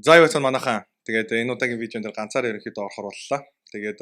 За юу гэсэн манайхаа. Тэгээд энэ удаагийн видеонд ганцаараа ерөнхийдөө орохоор боллоо. Тэгээд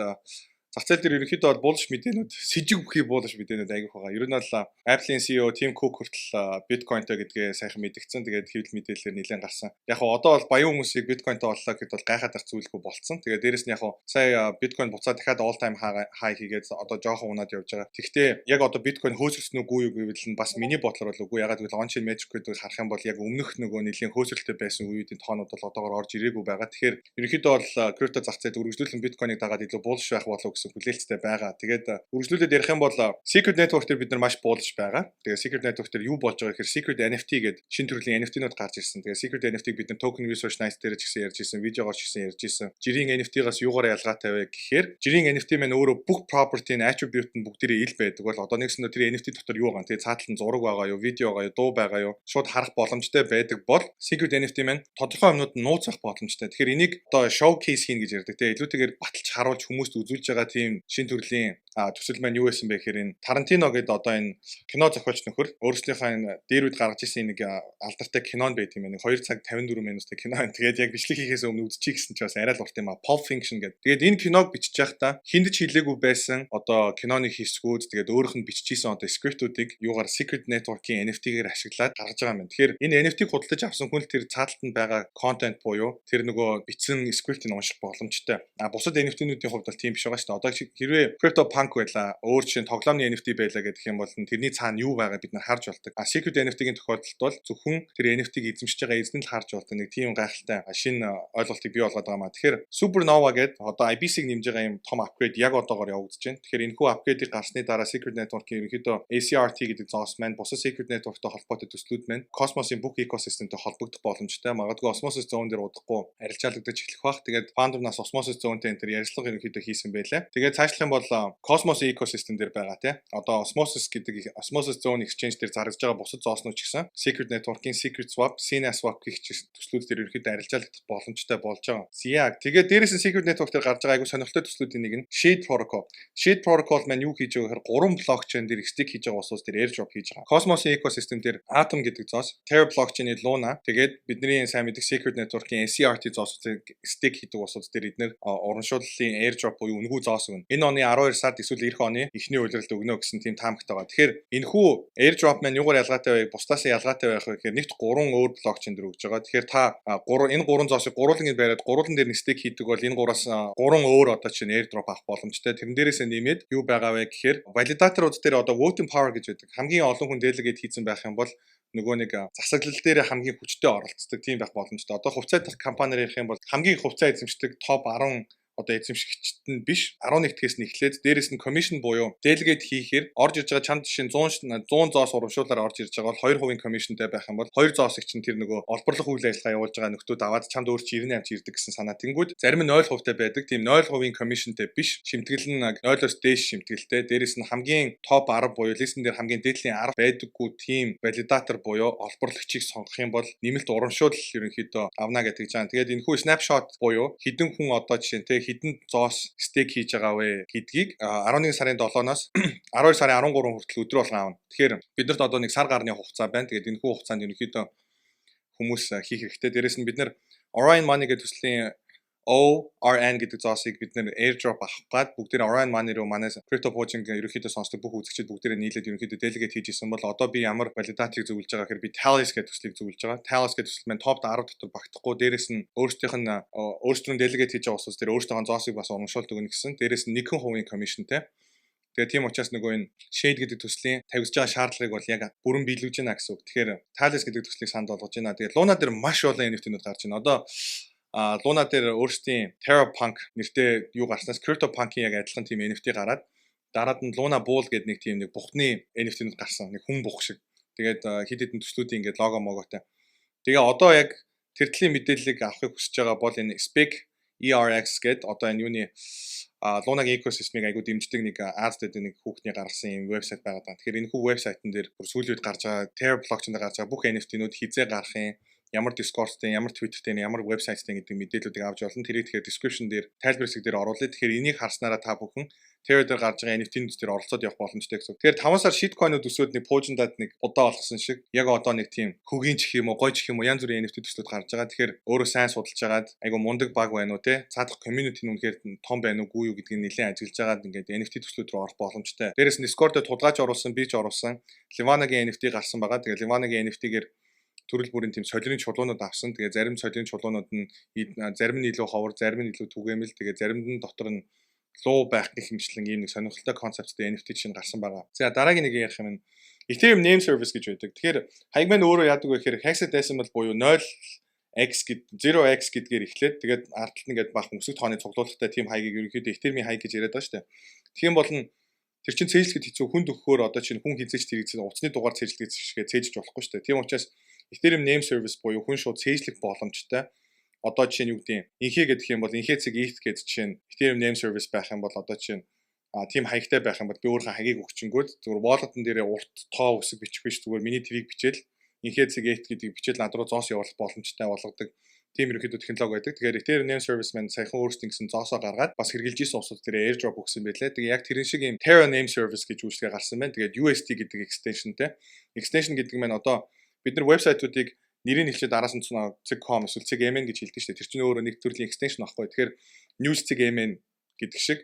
зах зээл дээр ерөнхийдөө бол буулш мэдээнүүд сэжиг бүхий буулш мэдээнүүд аягүйх байгаа. Ер нь бол Apple-ийн CEO Tim Cook хүртэл биткойнтой гэдгээ сайхан мэдгдсэн. Тэгээд хэвлэл мэдээлэлээр нэлээд гарсан. Яг нь одоо бол баян хүмүүсийг биткойнтой боллоо гэхэд бол гайхаад ах зүйлгүй болцсон. Тэгээд дээрэс нь яг нь сая биткойн буцаад дахиад all time high хийгээд одоо жоохон унаад явж байгаа. Тэгэхдээ яг одоо биткойн хөөсөлсөн үгүй юу гэвэл нь бас миний бодлоор бол үгүй. Ягаад гэвэл on-chain magic code-ыг харах юм бол яг өмнөх нөгөө нэлийн хөөсөлттэй байсан үеийн тоонууд бол одоогоор орж ирээгүй байгаа. Тэгэхээр ерөнхийдөө бол крипто зах зээлд үргэлжлүүлэн биткойныг дагаад илүү буулш байх болов гэсэн хүлээлттэй байгаа. Тэгээд үргэлжлүүлээд ярих юм бол Secret Network дээр бид нар маш буулж байгаа. Тэгээд Secret Network дээр юу болж байгаа гэхээр Secret NFT гэдэг шинэ төрлийн NFT-нууд гарч ирсэн. Тэгээд Secret NFT-г бид нар Token Research Night дээр ч гэсэн ярьж ирсэн, видеогоор ч гэсэн ярьж ирсэн. Жирийн NFT-гаас юугаар ялгаатай вэ гэхээр жирийн NFT маань өөрөө бүх property and attribute нь бүгдээрээ ил байдаг. Бол одоо нэгсэндээ тэр NFT дотор юу байгаа. Тэгээд цаатал нь зураг байгаа юу, видео байгаа юу, дуу байгаа юу, шууд харах боломжтой байдаг бол Secret NFT маань тодорхой юмнууд нь нууцлах боломжтой. Тэгэхээр энийг одоо showcase хийн гэж ярьдаг. Тэгээд илүүтэйгээр баталж харуулж хүмүүст үзүүлж байгаа тийм шинэ төрлийн төсөл маань юу байсан бэ гэхээр энэ Тарантино гэдэг одоо энэ кино зохиолч нөхөр өөрсдийнхөө энэ дээр үд гаргаж ирсэн нэг алдартай кинонд байт юм байна. 2 цаг 54 минуттай кино. Тэгээд яг бичлэг хийхээс өмнө үзчихье гэсэн чи бас арай л урт юм аа. Pulp Fiction гэдэг. Тэгээд энэ киног бичиж байхдаа хинд ч хэлээгүй байсан одоо киноны хэсгүүд тэгээд өөрөх нь биччихсэн одоо скриптүүдийг юугаар Secret Network-ийн NFT-гээр ашиглаад гаргаж байгаа юм. Тэгэхээр энэ NFT-г худалдаж авсан хүн л тэр цааталтанд байгаа контент буюу тэр нөгөө бичсэн скриптийг унших боломжтой. Бусад NFT-нүүдийн хувьд бол тийм биш байгаа шүү дээ. Одоо хэрвээ CryptoPunk байла өөр чинь тоглоомны NFT байлаа гэдэг юм бол тэрний цаана юу байгаа бид нар харж болдог. Secret NFT-гийн тохиолдолд бол зөвхөн тэр NFT-г эзэмшиж байгаа эзэн л харж болдог. Нэг тийм гайхалтай шинэ ойлголтыг бий болгоод байгаа маа. Тэгэхээр Supernova гэдэг одоо IBC-г нэмж байгаа юм том апгрейд яг одоогоор явагдаж байна. Тэгэхээр энэхүү апгрейдийг гарсны дараа Secret Network-ийн ерөнхийдөө ACRT гэдэг зоос маань бусад Secret Network-той холбоотой төслүүд маань Cosmos-ийн бүх экосистемтэй холбогдох боломжтой. Магадгүй Osmosis Zone дээр удахгүй арилжаалагдаж эхлэх бах. Тэгээд Foundr-наас Osmosis Zone-тэй энэ төр ярилцлага ерөнхийдөө хийсэн байлаа. Тэгээд цаашлах юм бол Cosmos экосистем дээр байгаа тий. Одоо Osmosis гэдэг Osmosis Zone Exchange дээр зарж байгаа бусад зооснууд ч гэсэн Secret Network-ийн Secret Swap, CNAS Swap гэх төслүүд дээр ерөнхийдөө арилжаалагдах боломжтой болж байгаа. Яг тэгээд дээрээс нь Secret Network дээр гарч байгаа айгу сонирхолтой төслүүдийн нэг нь Shade Protocol. Shade Protocol маань юу хийж байгаа гэхээр 3 блокчейн дээр стейк хийж байгаа улсууд дээр airdrop хийж байгаа. Cosmos-ийн экосистем дээр Atom гэдэг зоос, Terra блокчейний Luna, тэгээд бидний сайн мэддэг Secret Network-ийн SCRT зоосуудыг стейк хийдэг улсууд дээр эдгээр урамшууллын airdrop буюу үнэгүй зоос өгнө. Энэ оны 12 сард эсвэл эх оны эхний үйлрэлд өгнө гэсэн тийм таамагтай байгаа. Тэгэхээр энэхүү airdrop маань юугаар ялгаатай вэ? Бусдаас ялгаатай байх вэ гэхээр нэгт 3 өөр блокчейн дээр өгж байгаа. Тэгэхээр та энэ 3 зоосыг гурван бариад гурван дээр нь стейк хийдэг бол энэ 3-аас 3 өөр одоо чинь airdrop авах боломжтой. Тэрэн дээрээс нэмээд юу байгаа вэ гэхээр валидаторууд дээр одоо voting power гэж байдаг. Хамгийн олон хүн delegate хийсэн байх юм бол нөгөө нэг засаглал дээр хамгийн хүчтэй оролцдог тийм байх боломжтой. Одоо хувьцаа дах компаниар ярих юм бол хамгийн хувьцаа эзэмшдэг топ 10 одоо эзэмшигчд нь биш 11-ээс нь эхлээд дээрэс нь commission буюу delegate хийхээр орж ирж байгаа чамд жишээ 100 зоос урамшуулаар орж ирж байгаа бол 2% commissionтэй байх юм бол 2 зоосыг чинь тэр нөгөө олборлох үйл ажиллагаа явуулж байгаа нөхдүүд аваад чамд өөр чи 98 ч ирдэг гэсэн санаа. Тэнгүүд зарим нь 0% байдаг. Тийм 0% commissionтэй биш. Шимтгэл нь 0-оос дээш шимтгэлтэй. Дээрэс нь хамгийн топ 10 буюу листен дээр хамгийн дээдлийн 10 байдаггүй тийм валидатор буюу олборлогчийг сонгох юм бол нэмэлт урамшуул ерөнхийдөө авна гэдэг жаа. Тэгээд энэ хүү snapshot буюу хідэн хүн одоо жишээ хідэн зоос стейк хийж байгаа вэ гэдгийг 11 сарын 7-оос 12 сарын 13 хүртэл өдөр болгон аавна. Тэгэхээр биднэрт одоо нэг сар гарны хугацаа байна. Тэгээд энэ хүү хугацаанд ерөнхийдөө хүмүүс хийх хэрэгтэй. Дээрээс нь бид нэр Orion Money гэдэг төслийн ORN гэдэг зоосыг бид нэр airdrop авах гад бүгдээр Orion Money руу манай crypto pooling ерөнхийдөө сонсдог бүх үзэгчид бүгдээрээ нийлээд ерөнхийдөө delegate хийж исэн бол одоо би ямар валидатыг зөвлөж байгаа гэхээр би Talis гэдэг төслийг зөвлөж байгаа. Talis гэдэг төсөл маань топ 10 дотор багтахгүй. Дээрээс нь өөрсдөө delegate хийж байгаа улсууд дээр өөрсдөө зоосыг бас урамшуулдаг өгнө гэсэн. Дээрээс нь 1% commissionтэй. Тэгээ тийм учраас нөгөө энэ Shade гэдэг төслийн тавьж байгаа шаардлагыг бол яг бүрэн биелүүлж байна гэсэн үг. Тэгэхээр Talis гэдэг төслийг санд болгож байна. Тэгээд Luna дээр маш олон NFT-нүүд гарч байна. Одоо Luna дээр өөрсдийн TerraPunk нэртэй юу гарснаас CryptoPunk-ийн яг адилхан тийм NFT гараад дараад нь Luna Bull гэдэг нэг тийм нэг бухны NFT-нүүд гарсан. Нэг хүн бух шиг. Тэгээд хэд хэдэн төслүүдийн ингээд лого моготой. Тэгээ одоо яг тэр төрлийн мэдээллийг авахыг хүсэж байгаа бол энэ Spec ERX гэдэг одоо энэ юуны Luna-гийн экосистемийг айгуу дэмждэг нэг Аз-д нэг хүүхний гаргасан юм вебсайт байгаа даа. Тэгэхээр энэ хүү вебсайтн дээр бүр сүүлийн үед гарч байгаа Terra блокчейнд гарч байгаа бүх NFT-нүүд хизээ гарах юм. ямар Discord-тэй, ямар Twitter-тэй, ямар website-тэй гэдэг мэдээллүүдийг авч болно. Тэрийг тэгэхээр description дээр тайлбар хэсэг дээр оруулъя. Тэгэхээр энийг харснараа та бүхэн Terra дээр гарч байгаа NFT-нүүд дээр оролцоод явах боломжтой гэсэн. Тэгэхээр 5 сар shitcoin-ууд өсөөд нэг пуужиндаад нэг удаа болгосон шиг яг одоо нэг тийм хөгийн ч юм уу, гой ч юм уу янз бүрийн NFT төслүүд гарч байгаа. Тэгэхээр өөрөө сайн судалж агаад айгу мундаг баг байна уу те? Цаадах community нь үнэхээр том байна уу, гүй юу гэдгийг нэлээд ажиглаж агаад ингээд NFT төслүүд рүү орох боломжтой. Дээрээс нь Discord-д тулгааж оруулсан, би ч оруулсан. Livana-гийн NFT гарсан байгаа. Тэгээд Livana-гийн NFT-гээр төрөл бүрийн тийм солирын чулуунууд авсан. Тэгээд зарим солирын чулуунууд нь зарим нь илүү ховор, зарим нь илүү түгээмэл. Тэгээд заримд нь дотор нь луу байх гэх мэтчлэн ийм нэг сонирхолтой концепттэй NFT чинь гарсан байгаа. За дараагийн нэг ярих юм нь Ethereum name service гэж байдаг. Тэгэхээр хаяг маань өөрөө яадаг вэ гэхээр hexadecimal буюу 0x гэдгээр эхлээд тэгээд ардталт нэгээд бах өсөг тооны цуглуулгатай тийм хаягийг ерөнхийдөө Ethereum хаяг гэж яриад байгаа шүү дээ. Тийм болон тэр чинь цээжлэхэд хэцүү хүнд өгөхөөр одоо чинь хүн хизээч тэрийг утасны дугаар цээжлэхэд шигээ цээжж болохгүй шүү дээ. Тийм учраас Ethereum name service буюу хүн шууд цээжлэх боломжтой. Одоо жишээ нь юу гэдэг юм инхээ гэдэг юм бол инхээ цэг ETH гэдэг жишээ нь Ethereum name service байх юм бол одоо чинь тийм хаягтай байх юм бол би өөрийнхөө хаягийг өгчөнгөөд зүгээр wallet-ын дээрээ урт тоо үсэг бичих биш зүгээр миний твийг бичээл инхээ цэг ETH гэдгийг бичээл над руу зоос явуулах боломжтой болгодог тийм ерөнхийдөө технологи байдаг. Тэгэхээр Ethereum name service маань саяхан өөрсдийн гэсэн зоосоо гаргаад бас хэрэгжилж исэн усууд дээр airdrop өгсөн байлээ. Тэгээ яг тэрэн шиг юм Terra name service гэж үйлчлэгээ гарсан байна. Тэгээд UST гэдэг extensionтэй. Extension гэдэг маань одоо бид нар вебсайтуудыг нэрийг хэлчихэд араас нь .com эсвэл .mn гэж хэлдэг шүү дээ. Тэр чинь өөрөө нэг төрлийн extension аахгүй. Тэгэхээр news.mn гэдэг шиг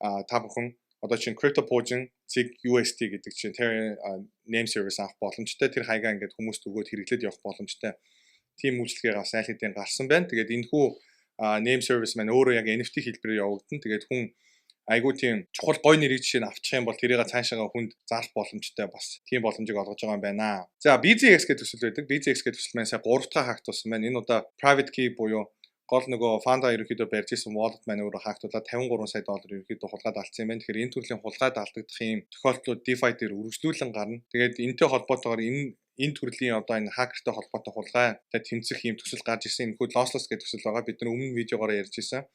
та бүхэн одоо чинь CryptoPotion UST гэдэг чинь Terra name service авах боломжтой. Тэр хаягаа ингээд хүмүүст өгөөд хэрэглээд явах боломжтой. Тийм үйлчлэгээ бас аль хэдийн гарсан байна. Тэгээд энэхүү name service маань өөрөө яг NFT хэлбэрээр явагдана. Тэгээд хүн айгуу тийм чухал гой нэрийг жишээ нь авчих юм бол тэрийг цаашаага хүнд зарах боломжтой бас тийм боломжийг олгож байгаа юм байна. За BZX гэдэг төсөл байдаг. BZX гэдэг төсөл маань сая 3 дахь хакт болсон байна. Энэ удаа private key буюу гол нөгөө фанда ерөнхийдөө барьж исэн wallet маань өөрөө хактуулаад $53 сая ерөнхийдөө хулгайд алдсан юм байна. Тэгэхээр энэ төрлийн хулгайд алдагдах юм тохиолдлууд DeFi дээр үргэлжлүүлэн гарна. Тэгээд энэтэй холбоотойгоор энэ төрлийн одоо энэ хакертэй холбоотой хулгайтай тэмцэх юм төсөл гарч ирсэн. Энэхүү lossless гэдэг төсөл байгаа. Бид нар өмнө видеогоор ярьж ирсэн.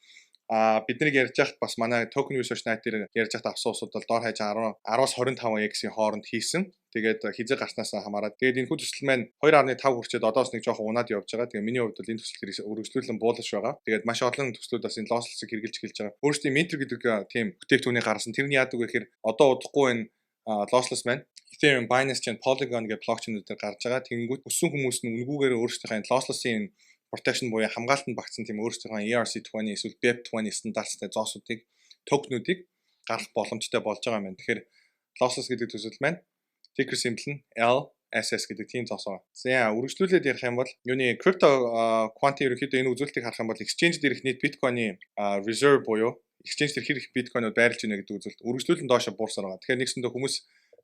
Биднийг ярьж байхад бас манай Token Research Night дээр ярьж байхад авсан усууд бол доор хаяж 10-аас 25x-ийн хооронд хийсэн. Тэгээд хизээ гарснаас хамаарат. Тэгээд энэ хүү төсөл маань 2.5 хүрчээд одоос нэг жоохон унаад явж байгаа. Тэгээд миний хувьд бол энэ төсөл өргөжлүүлэн буулж байгаа. Тэгээд маш олон төслүүд бас энэ lossless-ыг хэрэгжилж эхэлж байгаа. Өөрсдийн Mint гэдэг тийм бүтээгдэхүүнийг гаргасан. Тэрний яадаг вэ гэхээр одоо удахгүй энэ lossless маань Ethereum, Binance Chain, Polygon гэх блокчейнүүдээр гарч байгаа. Тэнгүүд өссөн хүмүүс нь үнгүүгээр өөрсдийнхээ lossless-ийн protection буюу хамгаалтанд багтсан тийм өөрсдийнхөө ERC20 эсвэл BEP20 стандарттай зоосуудыг токенуудыг гаргах боломжтой болж байгаа юм байна. Тэгэхээр lossless гэдэг төсөл маань ticker symbol нь LSS гэдэг тийм зоос байгаа. За үргэлжлүүлээд ярих юм бол юуны crypto quant ерөнхийдөө энэ үзүүлэлтийг харах юм бол exchange дээрх нийт биткойны reserve буюу exchange дээр хэрэг биткойнууд байрлаж байна гэдэг үзүүлэлт үргэлжлүүлэн доошо буурсаар байгаа. Тэгэхээр нэгсэндээ хүмүүс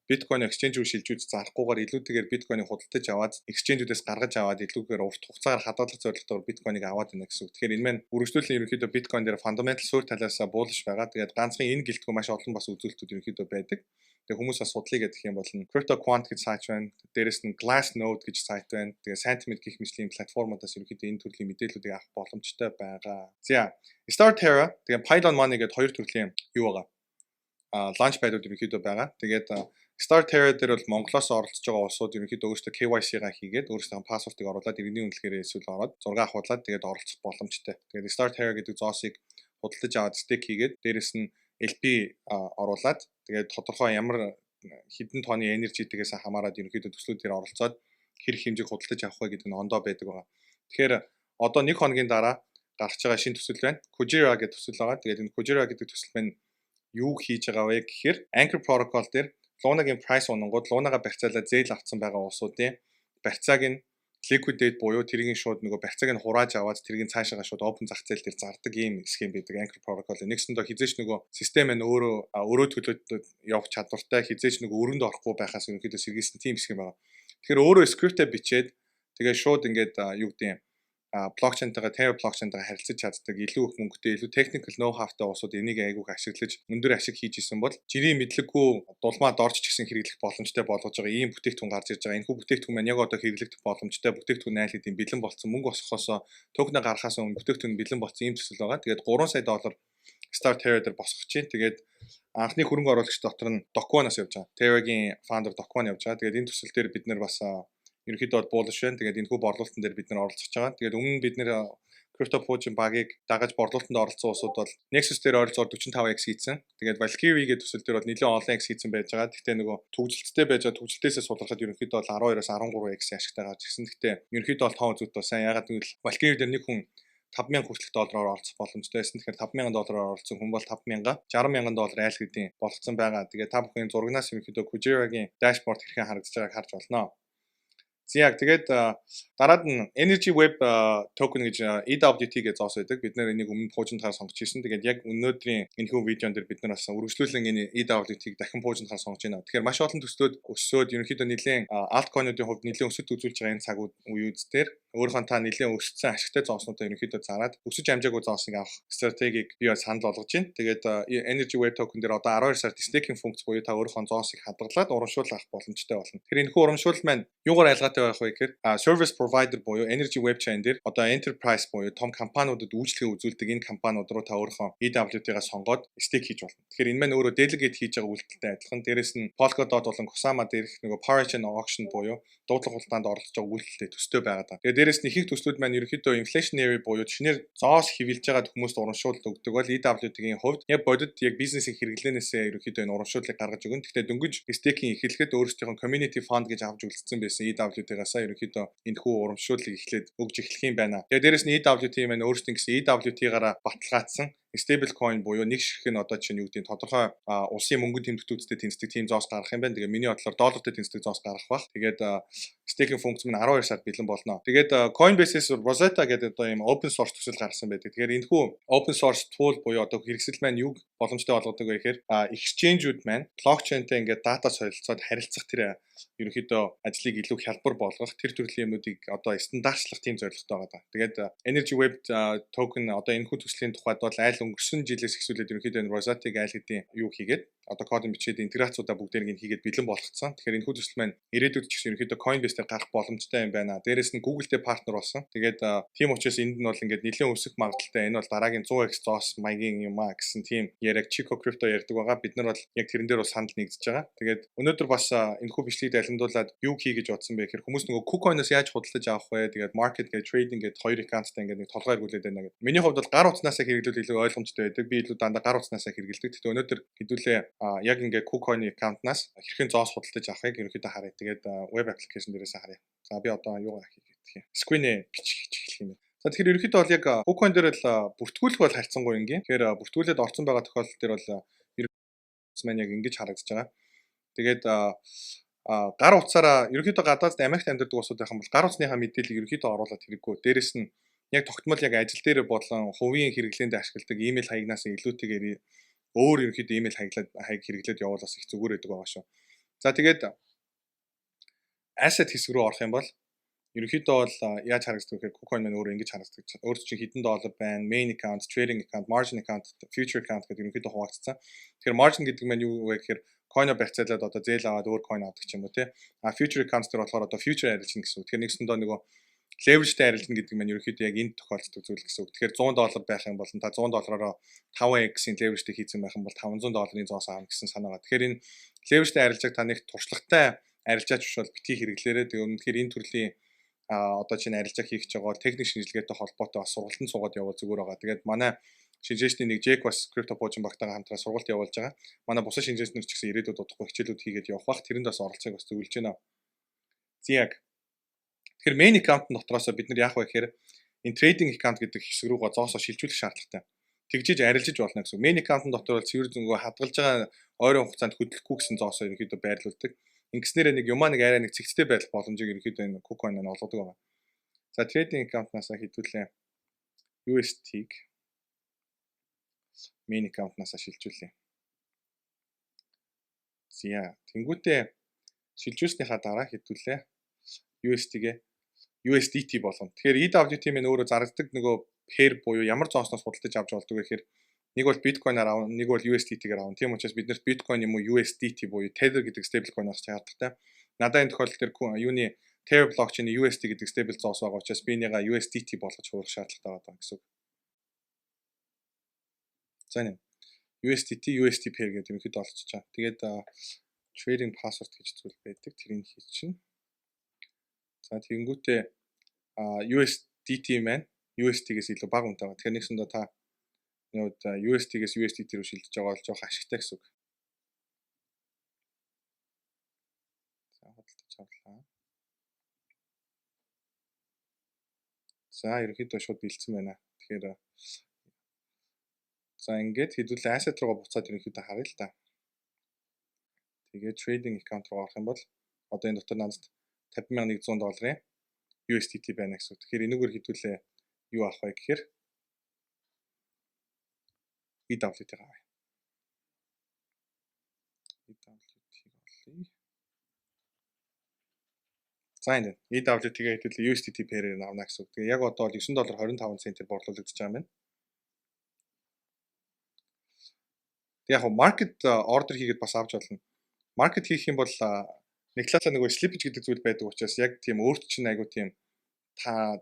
биткойн exchange руу шилжүүлж зарахгүйгээр илүүтэйгээр биткойныг худалдаж аваад exchange-үүдээс гаргаж аваад илүүгээр урт хугацаагаар хадгалах зорилготойгоор биткойныг аваад байна гэсэн үг. Тэгэхээр энэ маань үргэлжлүүлэн ерөнхийдөө биткойн дээр fundamental суурь талаас буулж байгаа. Тэгээд ганцхан энэ гэлтгүй маш олон бас үзүүлэлтүүд ерөнхийдөө байдаг. Тэгээ хүмүүс бас судлыг гэх юм бол Crypto Quant гэж сайт байна. Дээрээс нь Glassnode гэж сайт байна. Тэгээ Sentiment гэх мэтлийн платформудаас ерөнхийдөө энэ төрлийн мэдээллүүдийг авах боломжтой байгаа. За StarTerra тэгээ Pylon Money гэдэг хоёр төрлийн юу байгаа. Launchpad-ууд ерөнхийдөө байгаа. Тэгээд StarTerra дээр бол Монголоос оролцож байгаа улсууд ерөнхийдөө өөрсдөө KYC-га хийгээд өөрсдөө пассвортыг оруулаад иргэний үнэлгээгээр эсвэл ороод зураг авахлаад тэгээд оролцох боломжтой. Тэгээд StarTerra гэдэг зоосыг худалдаж аваад стейк хийгээд дээрэс нь LP оруулаад тэгээд тодорхой ямар хэдэн тонны энержитигээс хамаарат ерөнхийдөө төслүүдээр оролцоод хэрэг хэмжээг худалдаж авах вэ гэдэг нь ондоо байдаг байгаа. Тэгэхээр одоо 1 хоногийн дараа гарч байгаа шинэ төсөл байна. Kujira гэдэг төсөл байгаа. Тэгээд энэ Kujira гэдэг төсөл маань юу хийж байгаа вэ гэхээр Anchor Protocol дээр Luna-гийн price унангууд Luna-га барьцаалаад зээл авсан байгаа улсуудын барьцааг нь liquidate буюу тэргийн шууд нөгөө барьцааг нь хурааж аваад тэргийн цаашаага шууд open зах зээл дээр зардаг ийм схем байдаг Anchor Protocol. Нэгсэндээ хизээч нөгөө систем нь өөрөө төлөөд явах чадвартай хизээч нөгөө өрөнд орохгүй байхаас ерөнхийдөө сэргийлсэн тийм схем байгаа. Тэгэхээр өөрөө скриптээ бичээд тэгээ шууд ингээд юу гэдэг юм блокчейнтэйгээ Terra блокчейнтэйгээ харилцаж чаддаг илүү их мөнгөтэй илүү technical know how-тай улсууд энийг айгүйх ашиглаж өндөр ашиг хийж исэн бол жирийн мэдлэггүй дулмаад орж ч гэсэн хэрэглэх боломжтой болгож байгаа ийм бүтээгдэхүүн гарч ирж байгаа. Энэхүү бүтээгдэхүүн маань яг одоо хэрэглэгдэх боломжтой бүтээгдэхүүн айл хэдийн бэлэн болсон мөнгө босгохоосоо токеныг гаргахаас өмнө бүтээгдэхүүн бэлэн болсон ийм төсөл байгаа. Тэгээд $3 сая StarTerra дээр босгох чинь тэгээд анхны хөрөнгө оруулагч дотор нь Dokwan-аас явж байгаа. Terra-гийн founder Dokwan явж байгаа. Тэгээд энэ төсөл дээр бид нар бас ерөнхийдөө бол буулш байна. Тэгээд энэ хүү борлуулалтын дээр бид нар оролцож байгаа. Тэгээд өмнө бид нэр CryptoPotion багийг дагаж борлуулалтанд оролцсон улсууд бол Nexus дээр ойролцоогоор 45x хийсэн. Тэгээд Valkyrie гэдэг төсөл дээр бол нэлээд олон x хийсэн байж байгаа. Гэхдээ нөгөө төгжилттэй байж байгаа төгжилтээсээ сулрахад ерөнхийдөө бол 12-аас 13x ашигтай гарч ирсэн. Гэхдээ ерөнхийдөө бол тоон үзүүт бол сайн. Ягаад гэвэл Valkyrie дээр нэг хүн 5,000 хүртэлх доллараар оролцох боломжтой байсан. Тэгэхээр 5,000 доллараар оролцсон хүн бол 5,000, 60,000 доллар айл гэдгийг болгоцсон байгаа. Тэгээд та бүхэн зурагнаас ерөнхийдөө Kujira-гийн дашборд хэрхэн харагдаж байгааг харж болно. Яг тэгээд дараад нь Energy Web token гэж EWT гэж зоос байдаг. Бид нэр энийг өмнө пуужинтаар сонгож ирсэн. Тэгээд яг өнөөдрийн энэ хүү видеон дээр бид нар бас үргэлжлүүлэн энэ EWT-г дахин пуужинтаар сонгож байна. Тэгэхээр маш олон төслүүд өссөөд ерөнхийдөө нэлээд altkcoin-уудын хувьд нэлээд өсөлт үзүүлж байгаа энэ цаг үеүүдээр өөрийнхөө та нэлээд өссөн ашигтай зооснуудаа ерөнхийдөө зараад өсөж амжаагүй зоосыг авах стратегийг би санал болгож байна. Тэгээд Energy Web token дээр одоо 12 сард staking функц буюу та өөрийнхөө зоосыг хадгалаад урамшуул авах боломжтой болно. Тэгэхээр энэ хүү урамшуул маань юугаар ялгаатай байх вэ гэхээр service provider буюу Energy Web Chain дээр одоо enterprise буюу том компаниудад үйлчлэгээ үзүүлдэг энэ компаниуд руу та өөрийнхөө EWT-гаа сонгоод stake хийж болно. Тэгэхээр энэ маань өөрөө delegate хийж байгаа үйлдэлтэй адилхан. Дээрээс нь Polkadot болон Kusama дээрх нөгөө Parachain auction буюу дуудлага худалдаанд оролцож байгаа үйлдэлтэй төстэй байгаа даа. Тэгээд дээрээс нь их төслүүд маань ерөнхийдөө inflationary буюу чинээр зоос хивэлж байгаа хүмүүст урамшуул өгдөг бол EWT-гийн хувьд яг бодит яг бизнесийн хэрэглэнээсээ ерөнхийдөө энэ урамшууллыг гаргаж өгнө. Гэхдээ дөнгөж staking эхлэхэд өөрсдийнх нь community fund гэж авч үлдсэн байсан EWT-гасаа ерөнхийдөө энэ хүү урамшууллыг эхлээд өгж эхлэх юм байна. Тэгээд дээрээс нь EWT маань өөрсдийн гэсэн EWT-гаараа баталгаажсан stable coin буюу нэг ширхэг нь одоо чинь юу гэдэг нь тодорхой улсын мөнгөнд тэмдэгтүүдтэй тэнцдэг тийм зоос гаргах юм байна. Тэгээ миний бодлоор доллартай тэнцдэг зоос гаргах бах. Тэгээд staking функц нь 12 сард бэлэн болно. Тэгээд Coinbase-с Rosetta гэдэг одоо ийм open source төсөл гаргасан байдаг. Тэгэхээр энэ хүү open source tool буюу одоо хэрэгсэл маань юг боломжтой болгодог вэ гэхээр exchange-үүд маань блокчейнтэй ингээд дата солилцоод харилцах тэр ерөнхийдөө ажлыг илүү хялбар болгох тэр төрлийн юмнуудыг одоо стандартчлах тийм зорилготой байгаа. Тэгээд Energy Web token одоо энэ хүү төслийн тухайд бол айл өнгөрсөн жилээс эхлүүлээд ерөнхийдөө энэ Rosetta-г айл хэдийн юу хийгээд одоо кодын бичээд интеграцуудаа бүгдийг хийгээд бэлэн болгоцсон. Тэгэхээр энэ хүү төсөл маань ирээдүйд ч гэсэн ерөнхийдөө Coinbase дээр гарах боломжтой юм байна. Дээрээс нь Google-тэй партнер болсон. Тэгээд тийм учраас энд нь бол ингээд нэлээд өсөх магадaltaй. Энэ бол дараагийн 100x зоос маягийн юм а гэсэн тийм яриаг Chico Crypto ярьдаг байгаа. Бид нар бол яг тэрэн дээр бол санал нэгдэж байгаа. Тэгээд өнөөдөр бас энэ хүү бичлэгийг далиндуулаад юу хий гэж бодсон бэ гэхээр хүмүүс нөгөө KuCoin-оос яаж худалдаж авах вэ? Тэгээд market гэдэг trading гэдэг хоёр аккаунттай ингээд нэг толгой эргүүлээд байна гэдэг. Миний хувьд бол гар утаснасаа хэрэглүүл илүү ойлгомжтой байдаг. Би илүү дандаа гар утаснасаа хэрэглэдэг. Тэгтээ өнөөдөр хэдүүлээ яг ингээд KuCoin-ы аккаунтнаас хэрхэн зоос худалдаж авахыг ерөнхийдөө харъя. Тэгээд web application дээрээс харъя. За би одоо юугаа хийх гэх юм. Screen-ээ бичих эхлэх юм байна. За тэгэхээр ерөнхийдөө бол яг KuCoin дээр л бүртгүүлэх бол харьцангуй энгийн. Тэгэхээр бүртгүүлээд орсон байгаа тохиолдол дээр бол маань яг ингэж харагдаж байгаа. Тэгээд гар утсаараа ерөнхийдөө гадаадд Америкт амьдардаг улсууд байх юм бол гар утасныхаа мэдээллийг ерөнхийдөө оруулаад хэрэггүй. Дээрээс нь яг тогтмол яг ажил дээр болон хувийн хэрэглээнд ашигладаг имэйл хаягнаас илүүтэйгээр өөр ерөнхийдөө имэйл хаяг хэрэглээд явуулаас их зүгээр байдаг байгаа шүү. За тэгээд asset хэсэг рүү орох юм бол ерөнхийдөө бол яаж харагддаг вэ гэхээр KuCoin маань өөрөө ингэж харагддаг. Өөрт чинь хэдэн доллар байна, main account, trading account, margin account, future account гэдэг ерөнхийдөө хуваагдсан. Тэгэхээр margin гэдэг маань юу вэ гэхээр coin-о барьцаалаад одоо зээл аваад өөр coin авдаг ч юм уу тий. Future account дээр болохоор одоо future арилжна гэсэн үг. Тэгэхээр нэгсэндээ нөгөө leverage-тэй арилжна гэдэг маань ерөнхийдөө яг энэ тохиолдолд зүйл гэсэн үг. Тэгэхээр $100 байх юм бол та $100-оор 5x-ийн leverage-тэй хийсэн байх юм бол $500 зоос аавна гэсэн санаагаа. Тэгэхээр энэ leverage-тэй арилжааг та нэг туршлагатай арилжаач биш бол битгий хэрэглээрээ. Тэгээд үнэхээр энэ төрлийн одоо чинь арилжаа хийх гэж байгаа бол техник шинжилгээтэй холбоотой бас сургалтанд суугаад явал зүгээр байгаа. Тэгээд манай шинжээчний нэг Jake бас CryptoPotion багтайгаа хамтран сургалт явуулж байгаа. Манай бусад шинжээчнэр ч гэсэн ирээдүйд удахгүй хичээлүүд хийгээд явах бах. Тэрэнд бас оролцоог бас зөвлөж байна. Яг. Тэгэхээр main account дотроос бид нар яах вэ гэхээр энэ trading account гэдэг хэсэг рүүгээ зоосоо шилжүүлэх шаардлагатай. Тэгжиж арилжиж болно гэсэн. Main account дотор бол цэвэр зөнгөө хадгалж байгаа ойрын хугацаанд хөдөлгөхгүй гэсэн зоосоо ерөнхийдөө байрлуулдаг. Ингэснээр нэг юмаа нэг арай нэг цэгцтэй байдал боломжийг ерөнхийдөө энэ KuCoin нь олгодог байгаа. За trading account-наас хэдүүлээ UST-г main account-наас шилжүүлээ. За тэнгуүтээ шилжүүлснийхаа дараа хэдүүлээ USDT болгоно. Тэгэхээр EWT маань өөрөө зарагддаг нөгөө pair буюу ямар зоосноос худалдаж авч болдог вэ гэхээр нэг бол биткойноор авна, нэг бол USDT-гээр авна. Тийм учраас бид нэрт биткойн юм уу USDT буюу Tether гэдэг stable coin-аас шаардлагатай. Надад энэ тохиолдолд юуны Tether блокчейн USD гэдэг stable зоос байгаа учраас би энийгээ USDT болгож хуурах шаардлагатай байгаа гэсэн үг. За нэг USDT, USD pair гэдэг юм хэд олцож байгаа. Тэгээд trading password гэж зүйл байдаг. Тэрийг хийчихнэ. За тэгэнгүүтээ USDT маань UST-гээс илүү бага үнэтэй байгаа. Тэгэхээр нэгсэндээ та нүүд UST-гээс USDT рүү шилжиж байгаа бол жоох ашигтай гэсэн үг. За худалдаж авлаа. За ерөнхийдөө шууд бэлдсэн байна. Тэгэхээр за ингээд хэдүүлээ asset руугаа буцаад ерөнхийдөө харъя л та. Тэгээд trading account руу орох юм бол одоо энэ дотор надад $50,100 USDT байна гэсэн үг. Тэгэхээр энэгээр хэдүүлээ юу авах вэ гэхээр EWT-г авъя. EWT-г олъё. За энэ EWT-гээ хэдүүлээ USDT pair-ээр авна гэсэн үг. Тэгээ яг одоо бол $9.25 борлуулагдаж байгаа юм байна. Тэг яг market order хийгээд бас авч болно. Market хийх юм бол нэг талаасаа нөгөө slippage гэдэг зүйл байдаг учраас яг тийм өөрт чинь айгу тийм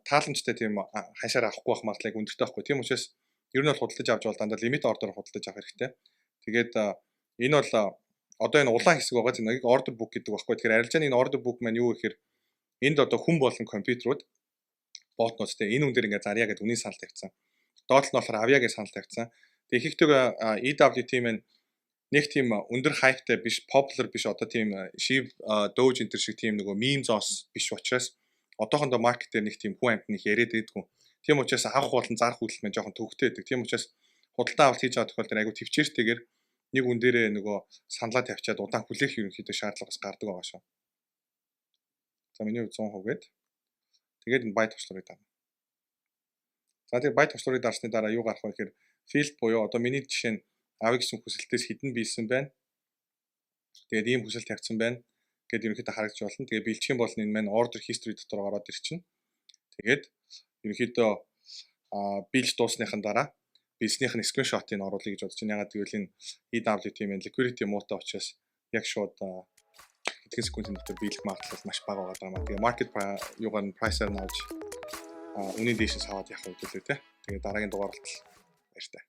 тааламжтай тийм ханшаар авахгүй байх магадлал өндөртэй байхгүй. Тийм учраас ер нь бол худалдаж авч бол дандаа лимит ордер худалдаж авах хэрэгтэй. Тэгээд энэ бол одоо энэ улаан хэсэг байгаа чинь нэг order book гэдэг байхгүй. Тэгэхээр арилжааны энэ order book маань юу гэхээр энд одоо хүн болон компьютерууд ботнууд те энэ үн дээр ингээ зарья гэдэг үнийн санал тавьсан. Доод нь болохоор авья гэж санал тавьсан. Тэгээ ихэнхдээ EWT маань нэг тийм өндөр хайптай биш, popular биш, одоо тийм Shiv Doge энэ шиг тийм нөгөө meme зоос биш учраас одоохондоо маркет дээр нэг тийм хүн амтны их яриад байдгүй. Тийм учраас авах болон зарах үйлдэл маань жоохон төвөгтэй байдаг. Тийм учраас худалдаа авалт хийж байгаа тохиолдолд айгу төвчээртэйгээр нэг үн дээрээ нөгөө саналаа тавьчаад удаан хүлээх ерөнхийдөө шаардлага бас гардаг байгаа шүү. За миний хувьд 100% гээд тэгээд энэ buy туршлагыг дарна. За тэгээд buy туршлагыг дарсны дараа юу гарах вэ гэхээр field буюу одоо миний жишээ нь авъя гэсэн хүсэлтээс хідэн биелсэн байна. Тэгээд ийм хүсэлт тавьсан байна гэдээ ерөнхийдөө харагдаж болно. Тэгээд биелчих юм бол энэ маань order history дотор ороод ирчихнэ. Тэгээд ерөнхийдөө биелж дуусныхан дараа биелснийх нь screenshot-ыг оруулъя гэж бодож байна. Ягаад гэвэл энэ EWT маань liquidity муутай учраас яг шууд хэдхэн секундын дотор биелэх магадлал маш бага байгаа юм. Тэгээ market юугаар нь price-аар нь авч үнийн дээшээс аваад явах үед үлээ те. Тэгээ дараагийн дугаарлалт баяртай.